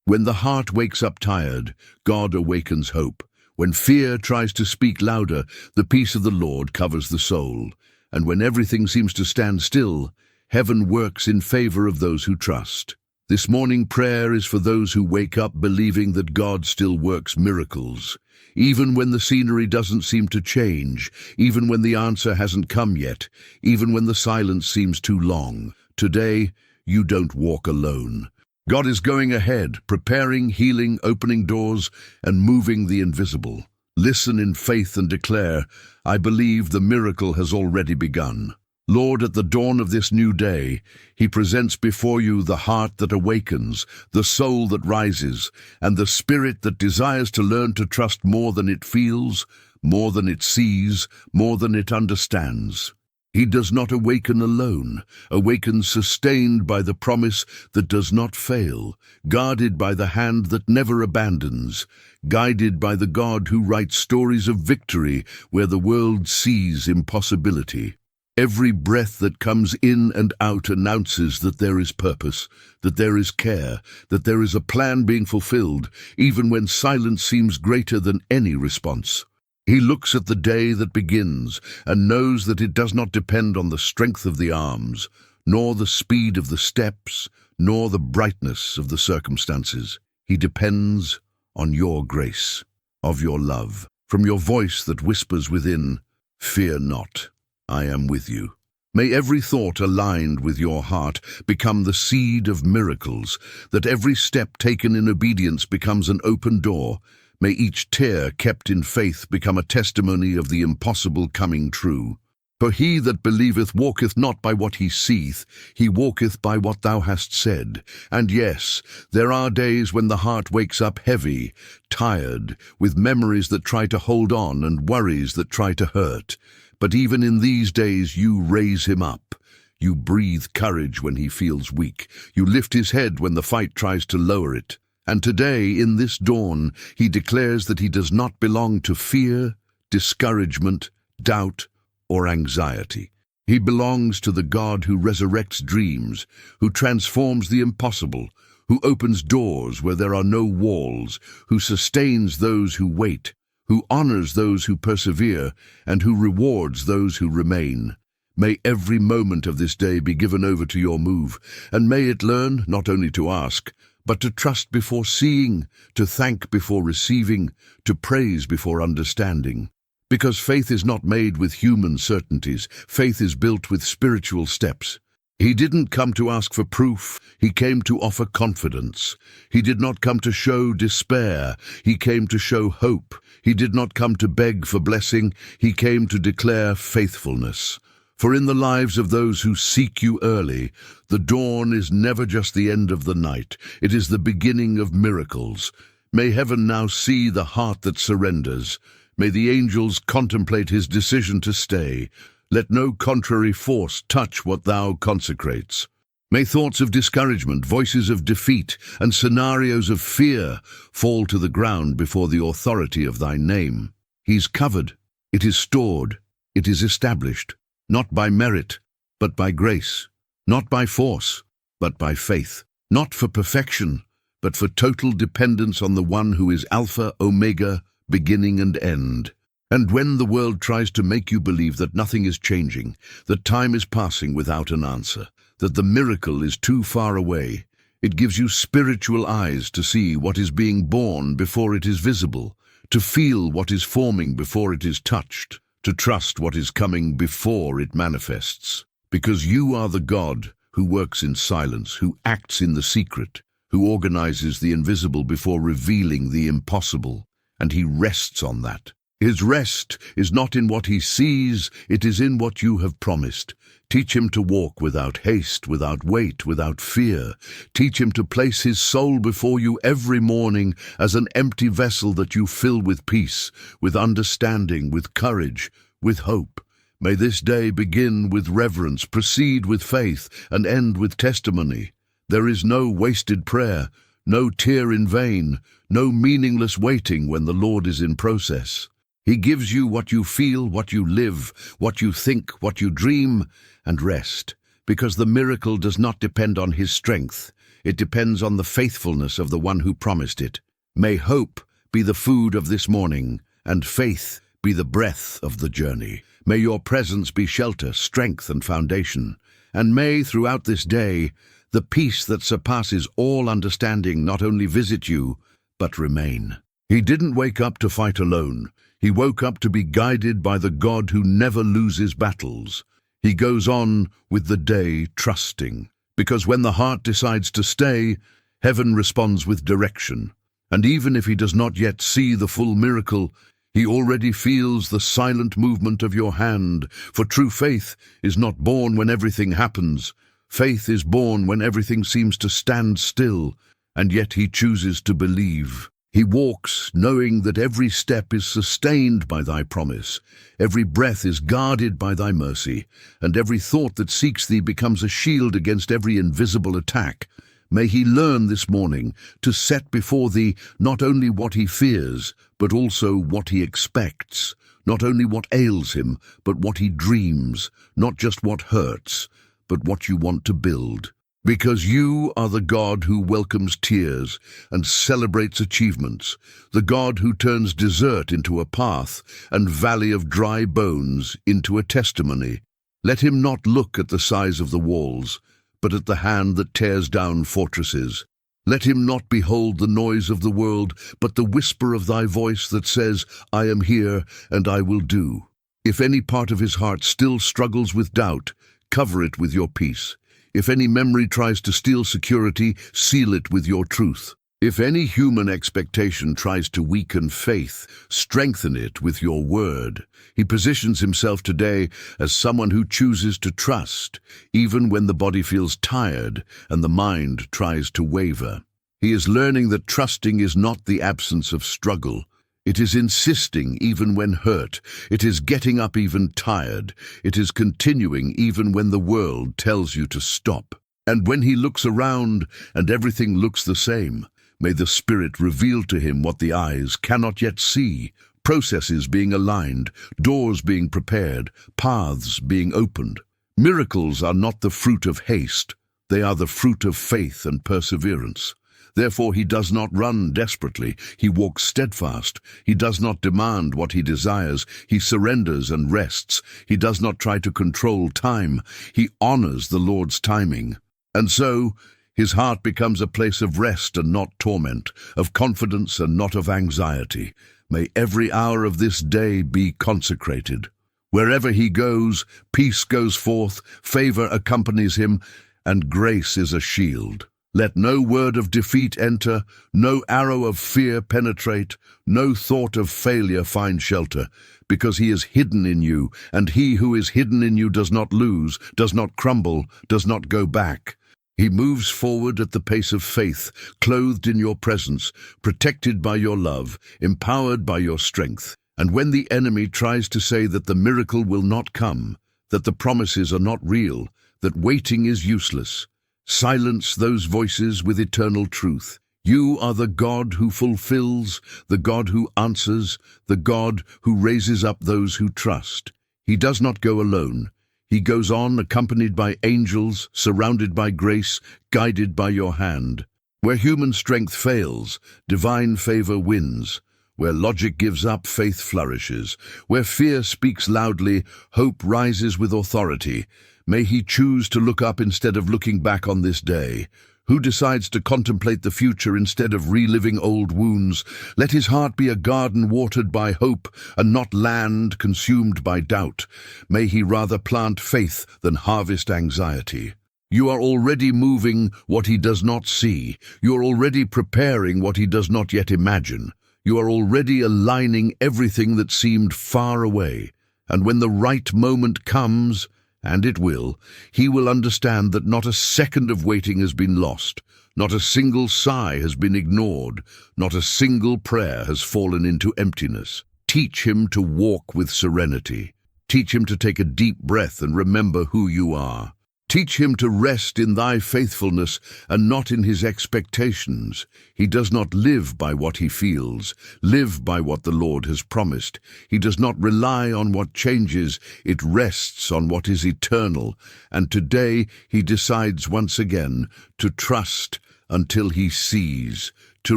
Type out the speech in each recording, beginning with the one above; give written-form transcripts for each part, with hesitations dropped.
When the heart wakes up tired, God awakens hope. When fear tries to speak louder, the peace of the Lord covers the soul. And when everything seems to stand still, heaven works in favor of those who trust. This morning prayer is for those who wake up believing that God still works miracles. Even when the scenery doesn't seem to change, even when the answer hasn't come yet, even when the silence seems too long, today you don't walk alone. God is going ahead, preparing, healing, opening doors, and moving the invisible. Listen in faith and declare, I believe the miracle has already begun. Lord, at the dawn of this new day, He presents before you the heart that awakens, the soul that rises, and the spirit that desires to learn to trust more than it feels, more than it sees, more than it understands. He does not awaken alone, awakens sustained by the promise that does not fail, guarded by the hand that never abandons, guided by the God who writes stories of victory where the world sees impossibility. Every breath that comes in and out announces that there is purpose, that there is care, that there is a plan being fulfilled, even when silence seems greater than any response. He looks at the day that begins and knows that it does not depend on the strength of the arms, nor the speed of the steps, nor the brightness of the circumstances. He depends on your grace, of your love, from your voice that whispers within, "Fear not, I am with you." May every thought aligned with your heart become the seed of miracles, that every step taken in obedience becomes an open door. May each tear kept in faith become a testimony of the impossible coming true. For he that believeth walketh not by what he seeth, he walketh by what thou hast said. And yes, there are days when the heart wakes up heavy, tired, with memories that try to hold on and worries that try to hurt. But even in these days you raise him up. You breathe courage when he feels weak. You lift his head when the fight tries to lower it. And today, in this dawn, he declares that he does not belong to fear, discouragement, doubt, or anxiety. He belongs to the God who resurrects dreams, who transforms the impossible, who opens doors where there are no walls, who sustains those who wait, who honors those who persevere, and who rewards those who remain. May every moment of this day be given over to your move, and may it learn not only to ask, but to trust before seeing, to thank before receiving, to praise before understanding. Because faith is not made with human certainties, faith is built with spiritual steps. He didn't come to ask for proof, he came to offer confidence. He did not come to show despair, he came to show hope. He did not come to beg for blessing, he came to declare faithfulness. For in the lives of those who seek you early, the dawn is never just the end of the night, it is the beginning of miracles. May heaven now see the heart that surrenders. May the angels contemplate his decision to stay. Let no contrary force touch what thou consecrates. May thoughts of discouragement, voices of defeat, and scenarios of fear fall to the ground before the authority of thy name. He's covered, it is stored, it is established. Not by merit, but by grace. Not by force, but by faith. Not for perfection, but for total dependence on the one who is Alpha, Omega, beginning and end. And when the world tries to make you believe that nothing is changing, that time is passing without an answer, that the miracle is too far away, it gives you spiritual eyes to see what is being born before it is visible, to feel what is forming before it is touched, to trust what is coming before it manifests. Because you are the God who works in silence, who acts in the secret, who organizes the invisible before revealing the impossible, and he rests on that. His rest is not in what he sees, it is in what you have promised. Teach him to walk without haste, without weight, without fear. Teach him to place his soul before you every morning as an empty vessel that you fill with peace, with understanding, with courage, with hope. May this day begin with reverence, proceed with faith, and end with testimony. There is no wasted prayer, no tear in vain, no meaningless waiting when the Lord is in process. He gives you what you feel, what you live, what you think, what you dream, and rest, because the miracle does not depend on his strength. It depends on the faithfulness of the one who promised it. May hope be the food of this morning, and faith be the breath of the journey. May your presence be shelter, strength, and foundation. And may, throughout this day, the peace that surpasses all understanding not only visit you, but remain. He didn't wake up to fight alone. He woke up to be guided by the God who never loses battles. He goes on with the day trusting, because when the heart decides to stay, heaven responds with direction. And even if he does not yet see the full miracle, he already feels the silent movement of your hand, for true faith is not born when everything happens. Faith is born when everything seems to stand still, and yet he chooses to believe. He walks knowing that every step is sustained by thy promise, every breath is guarded by thy mercy, and every thought that seeks thee becomes a shield against every invisible attack. May he learn this morning to set before thee not only what he fears, but also what he expects, not only what ails him, but what he dreams, not just what hurts, but what you want to build. Because you are the God who welcomes tears and celebrates achievements, the God who turns desert into a path and valley of dry bones into a testimony. Let him not look at the size of the walls, but at the hand that tears down fortresses. Let him not behold the noise of the world, but the whisper of thy voice that says, I am here and I will do. If any part of his heart still struggles with doubt, cover it with your peace. If any memory tries to steal security, seal it with your truth. If any human expectation tries to weaken faith, strengthen it with your word. He positions himself today as someone who chooses to trust, even when the body feels tired and the mind tries to waver. He is learning that trusting is not the absence of struggle. It is insisting even when hurt. It is getting up even tired. It is continuing even when the world tells you to stop. And when he looks around and everything looks the same, may the Spirit reveal to him what the eyes cannot yet see, processes being aligned, doors being prepared, paths being opened. Miracles are not the fruit of haste. They are the fruit of faith and perseverance. Therefore he does not run desperately, he walks steadfast. He does not demand what he desires, he surrenders and rests. He does not try to control time, he honors the Lord's timing. And so, his heart becomes a place of rest and not torment, of confidence and not of anxiety. May every hour of this day be consecrated. Wherever he goes, peace goes forth, favor accompanies him, and grace is a shield. Let no word of defeat enter, no arrow of fear penetrate, no thought of failure find shelter, because he is hidden in you, and he who is hidden in you does not lose, does not crumble, does not go back. He moves forward at the pace of faith, clothed in your presence, protected by your love, empowered by your strength. And when the enemy tries to say that the miracle will not come, that the promises are not real, that waiting is useless, silence those voices with eternal truth. You are the God who fulfills, the God who answers, the God who raises up those who trust. He does not go alone. He goes on accompanied by angels, surrounded by grace, guided by your hand. Where human strength fails, divine favor wins. Where logic gives up, faith flourishes. Where fear speaks loudly, hope rises with authority. May he choose to look up instead of looking back on this day. Who decides to contemplate the future instead of reliving old wounds? Let his heart be a garden watered by hope and not land consumed by doubt. May he rather plant faith than harvest anxiety. You are already moving what he does not see. You are already preparing what he does not yet imagine. You are already aligning everything that seemed far away. And when the right moment comes, and it will, he will understand that not a second of waiting has been lost, not a single sigh has been ignored, not a single prayer has fallen into emptiness. Teach him to walk with serenity. Teach him to take a deep breath and remember who you are. Teach him to rest in thy faithfulness and not in his expectations. He does not live by what he feels, live by what the Lord has promised. He does not rely on what changes, it rests on what is eternal. And today he decides once again to trust until he sees, to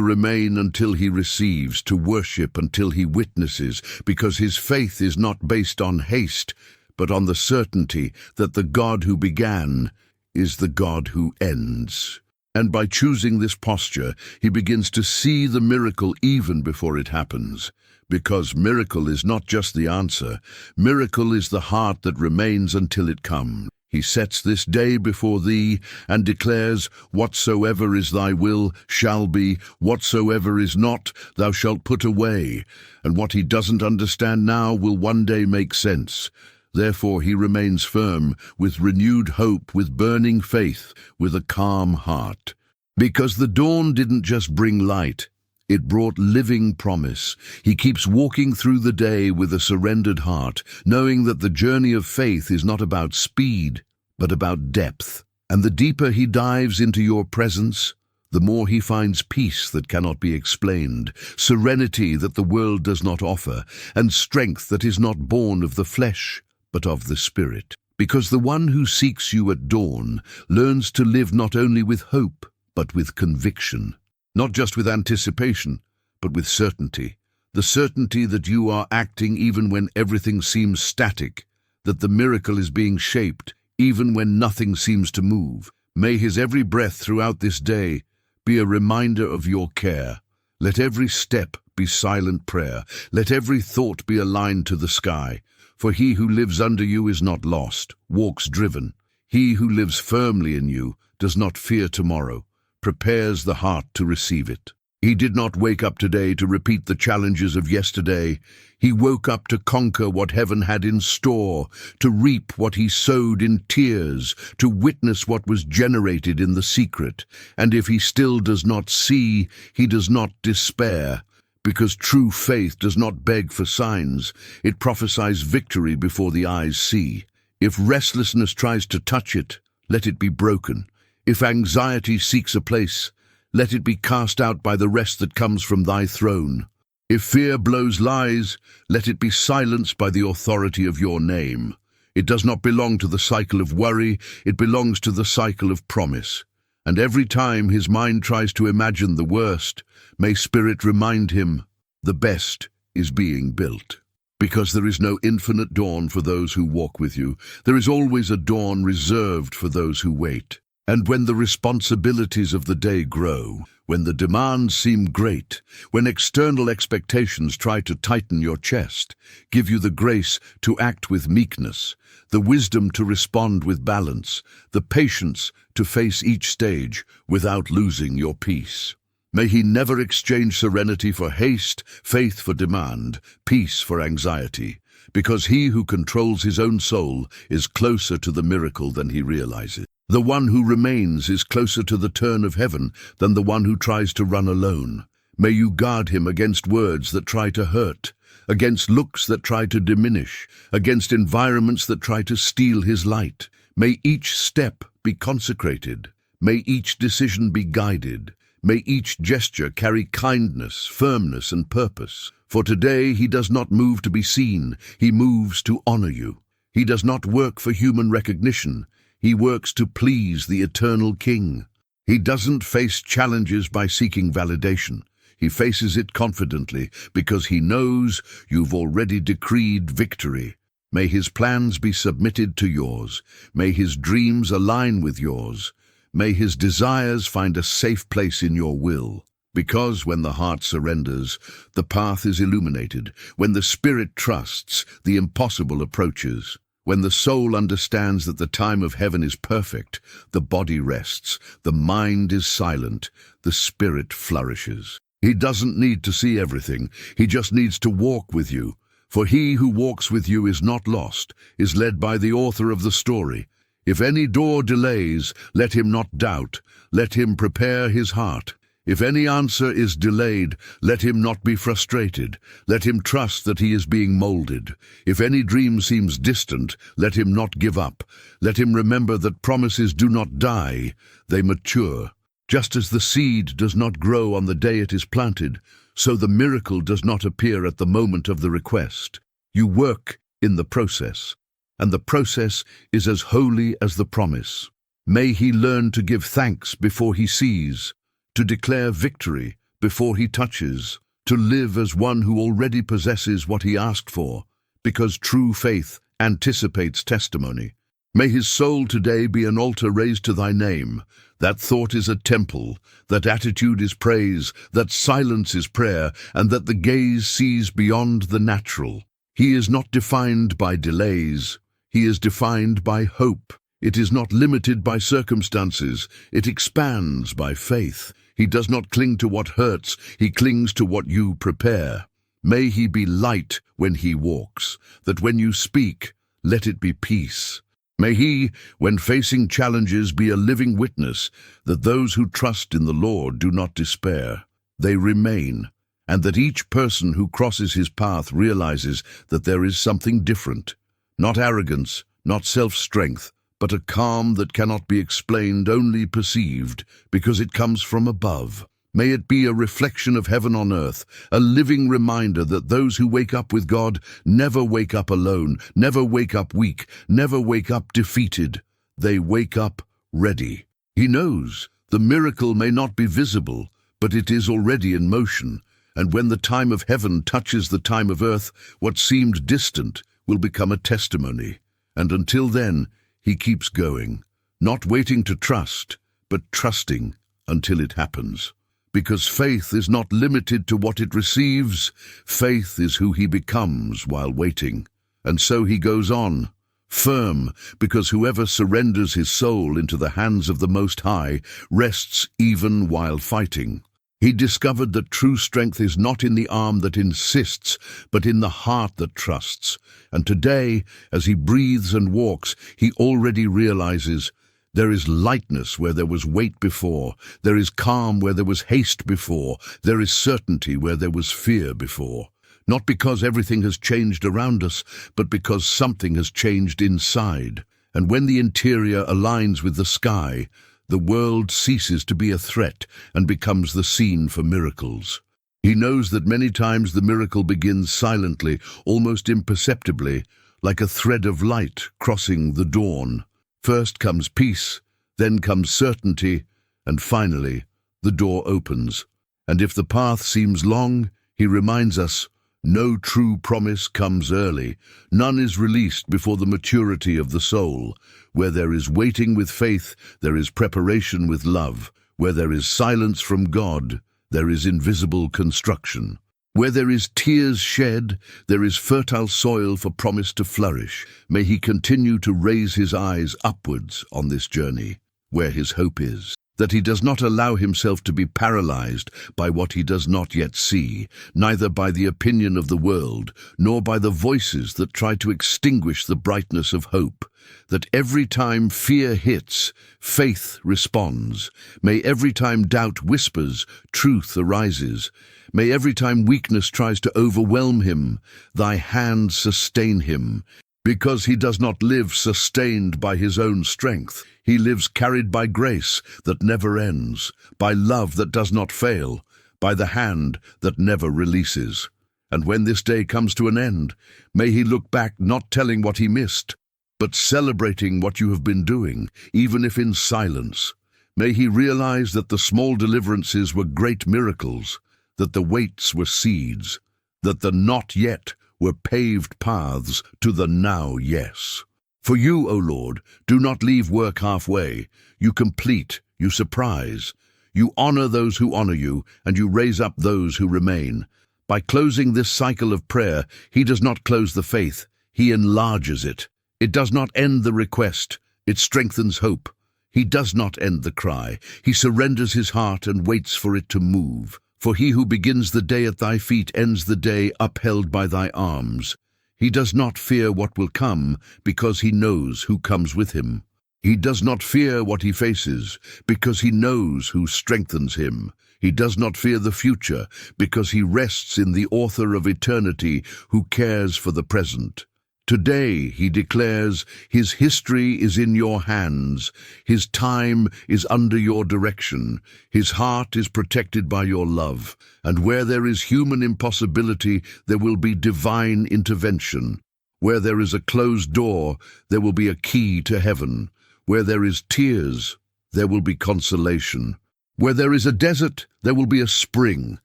remain until he receives, to worship until he witnesses, because his faith is not based on haste, but on the certainty that the God who began is the God who ends. And by choosing this posture, he begins to see the miracle even before it happens. Because miracle is not just the answer, miracle is the heart that remains until it comes. He sets this day before thee and declares, whatsoever is thy will shall be, whatsoever is not, thou shalt put away. And what he doesn't understand now will one day make sense. Therefore he remains firm, with renewed hope, with burning faith, with a calm heart. Because the dawn didn't just bring light, it brought living promise. He keeps walking through the day with a surrendered heart, knowing that the journey of faith is not about speed, but about depth. And the deeper he dives into your presence, the more he finds peace that cannot be explained, serenity that the world does not offer, and strength that is not born of the flesh, but of the Spirit. Because the one who seeks you at dawn learns to live not only with hope, but with conviction. Not just with anticipation, but with certainty. The certainty that you are acting even when everything seems static, that the miracle is being shaped even when nothing seems to move. May his every breath throughout this day be a reminder of your care. Let every step be silent prayer. Let every thought be aligned to the sky. For he who lives under you is not lost, walks driven. He who lives firmly in you does not fear tomorrow, prepares the heart to receive it. He did not wake up today to repeat the challenges of yesterday. He woke up to conquer what heaven had in store, to reap what he sowed in tears, to witness what was generated in the secret. And if he still does not see, he does not despair, because true faith does not beg for signs. It prophesies victory before the eyes see. If restlessness tries to touch it, let it be broken. If anxiety seeks a place, let it be cast out by the rest that comes from thy throne. If fear blows lies, let it be silenced by the authority of your name. It does not belong to the cycle of worry, it belongs to the cycle of promise. And every time his mind tries to imagine the worst, may Spirit remind him, the best is being built. Because there is no infinite dawn for those who walk with you, there is always a dawn reserved for those who wait. And when the responsibilities of the day grow, when the demands seem great, when external expectations try to tighten your chest, give you the grace to act with meekness, the wisdom to respond with balance, the patience to face each stage without losing your peace. May he never exchange serenity for haste, faith for demand, peace for anxiety, because he who controls his own soul is closer to the miracle than he realizes. The one who remains is closer to the turn of heaven than the one who tries to run alone. May you guard him against words that try to hurt, against looks that try to diminish, against environments that try to steal his light. May each step be consecrated. May each decision be guided. May each gesture carry kindness, firmness, and purpose. For today he does not move to be seen, he moves to honor you. He does not work for human recognition. He works to please the eternal King. He doesn't face challenges by seeking validation. He faces it confidently because he knows you've already decreed victory. May his plans be submitted to yours. May his dreams align with yours. May his desires find a safe place in your will. Because when the heart surrenders, the path is illuminated. When the spirit trusts, the impossible approaches. When the soul understands that the time of heaven is perfect, the body rests, the mind is silent, the spirit flourishes. He doesn't need to see everything, he just needs to walk with you. For he who walks with you is not lost, is led by the author of the story. If any door delays, let him not doubt, let him prepare his heart. If any answer is delayed, let him not be frustrated. Let him trust that he is being molded. If any dream seems distant, let him not give up. Let him remember that promises do not die, they mature. Just as the seed does not grow on the day it is planted, so the miracle does not appear at the moment of the request. You work in the process, and the process is as holy as the promise. May he learn to give thanks before he sees, to declare victory before he touches, to live as one who already possesses what he asked for, because true faith anticipates testimony. May his soul today be an altar raised to thy name. That thought is a temple, that attitude is praise, that silence is prayer, and that the gaze sees beyond the natural. He is not defined by delays. He is defined by hope. It is not limited by circumstances. It expands by faith. He does not cling to what hurts. He clings to what you prepare. May he be light when he walks, that when you speak, let it be peace. May he, when facing challenges, be a living witness that those who trust in the Lord do not despair. They remain, and that each person who crosses his path realizes that there is something different. Not arrogance, not self-strength, but a calm that cannot be explained, only perceived, because it comes from above. May it be a reflection of heaven on earth, a living reminder that those who wake up with God never wake up alone, never wake up weak, never wake up defeated. They wake up ready. He knows the miracle may not be visible, but it is already in motion, and when the time of heaven touches the time of earth, what seemed distant will become a testimony. And until then, he keeps going, not waiting to trust, but trusting until it happens. Because faith is not limited to what it receives, faith is who he becomes while waiting. And so he goes on, firm, because whoever surrenders his soul into the hands of the Most High rests even while fighting. He discovered that true strength is not in the arm that insists, but in the heart that trusts. And today, as he breathes and walks, he already realizes there is lightness where there was weight before. There is calm where there was haste before. There is certainty where there was fear before. Not because everything has changed around us, but because something has changed inside. And when the interior aligns with the sky, the world ceases to be a threat and becomes the scene for miracles. He knows that many times the miracle begins silently, almost imperceptibly, like a thread of light crossing the dawn. First comes peace, then comes certainty, and finally, the door opens. And if the path seems long, he reminds us, no true promise comes early. None is released before the maturity of the soul. Where there is waiting with faith, there is preparation with love. Where there is silence from God, there is invisible construction. Where there is tears shed, there is fertile soil for promise to flourish. May he continue to raise his eyes upwards on this journey, where his hope is. That he does not allow himself to be paralyzed by what he does not yet see, neither by the opinion of the world, nor by the voices that try to extinguish the brightness of hope. That every time fear hits, faith responds. May every time doubt whispers, truth arises. May every time weakness tries to overwhelm him, thy hand sustain him. Because he does not live sustained by his own strength. He lives carried by grace that never ends, by love that does not fail, by the hand that never releases. And when this day comes to an end, may he look back not telling what he missed, but celebrating what you have been doing, even if in silence. May he realize that the small deliverances were great miracles, that the waits were seeds, that the not yet were paved paths to the now yes. For you, O Lord, do not leave work halfway. You complete, you surprise. You honor those who honor you, and you raise up those who remain. By closing this cycle of prayer, he does not close the faith, he enlarges it. It does not end the request, it strengthens hope. He does not end the cry, he surrenders his heart and waits for it to move. For he who begins the day at thy feet ends the day upheld by thy arms. He does not fear what will come, because he knows who comes with him. He does not fear what he faces, because he knows who strengthens him. He does not fear the future, because he rests in the author of eternity, who cares for the present. Today, he declares, his history is in your hands, his time is under your direction, his heart is protected by your love, and where there is human impossibility, there will be divine intervention. Where there is a closed door, there will be a key to heaven. Where there is tears, there will be consolation. Where there is a desert, there will be a spring.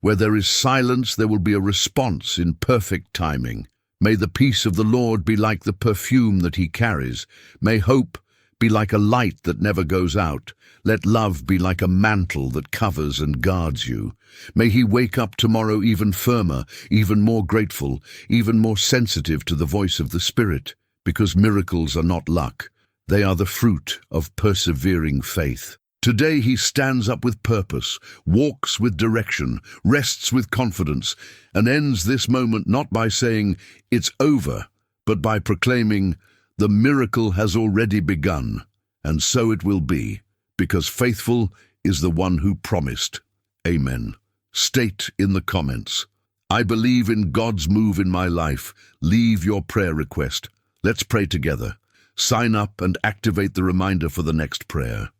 Where there is silence, there will be a response in perfect timing. May the peace of the Lord be like the perfume that he carries. May hope be like a light that never goes out. Let love be like a mantle that covers and guards you. May he wake up tomorrow even firmer, even more grateful, even more sensitive to the voice of the Spirit, because miracles are not luck. They are the fruit of persevering faith. Today he stands up with purpose, walks with direction, rests with confidence, and ends this moment not by saying, "It's over," but by proclaiming, "The miracle has already begun, and so it will be, because faithful is the one who promised." Amen. State in the comments, "I believe in God's move in my life." Leave your prayer request. Let's pray together. Sign up and activate the reminder for the next prayer.